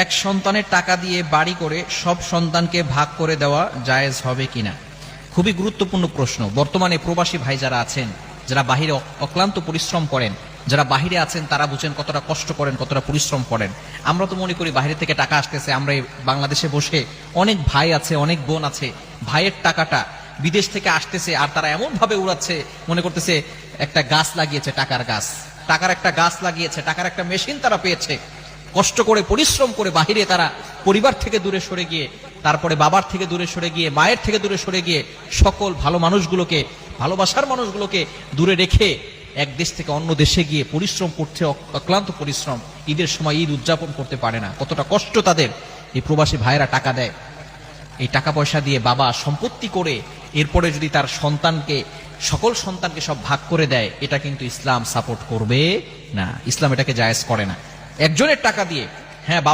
এক সন্তানের টাকা দিয়ে বাড়ি করে সব সন্তানকে ভাগ করে দেওয়া জায়েজ হবে কিনা? খুবই গুরুত্বপূর্ণ প্রশ্ন। বর্তমানে প্রবাসী ভাই যারা আছেন, যারা বাহিরে অক্লান্ত পরিশ্রম করেন, যারা বাহিরে আছেন তারা বুঝেন কতটা কষ্ট করেন, কতটা পরিশ্রম করেন। আমরা তো মনে করি বাইরে থেকে টাকা আসতেছে, আমরা এই বাংলাদেশে বসে, অনেক ভাই আছে, অনেক বোন আছে, ভাইয়ের টাকাটা বিদেশ থেকে আসতেছে আর তারা এমন ভাবে উড়াচ্ছে, মনে করতেছে একটা গাছ লাগিয়েছে, টাকার গাছ, টাকার একটা গাছ লাগিয়েছে, টাকার একটা মেশিন তারা পেয়েছে। কষ্ট করে পরিশ্রম করে বাহিরে তারা পরিবার থেকে দূরে সরে গিয়ে, তারপরে বাবার থেকে দূরে সরে গিয়ে, মায়ের থেকে দূরে সরে গিয়ে, সকল ভালো মানুষগুলোকে, ভালোবাসার মানুষগুলোকে দূরে রেখে এক দেশ থেকে অন্য দেশে গিয়ে পরিশ্রম করছে, অক্লান্ত পরিশ্রম। ঈদের সময় ঈদ উদযাপন করতে পারে না, কতটা কষ্ট তাদের। এই প্রবাসী ভাইয়েরা টাকা দেয়, এই টাকা পয়সা দিয়ে বাবা সম্পত্তি করে এরপরে যদি তার সন্তানকে, সকল সন্তানকে সব ভাগ করে দেয়, এটা কিন্তু ইসলাম সাপোর্ট করবে না। ইসলাম এটাকে জায়েজ করে না। একজনের টাকা দিয়ে, হ্যাঁ বাবা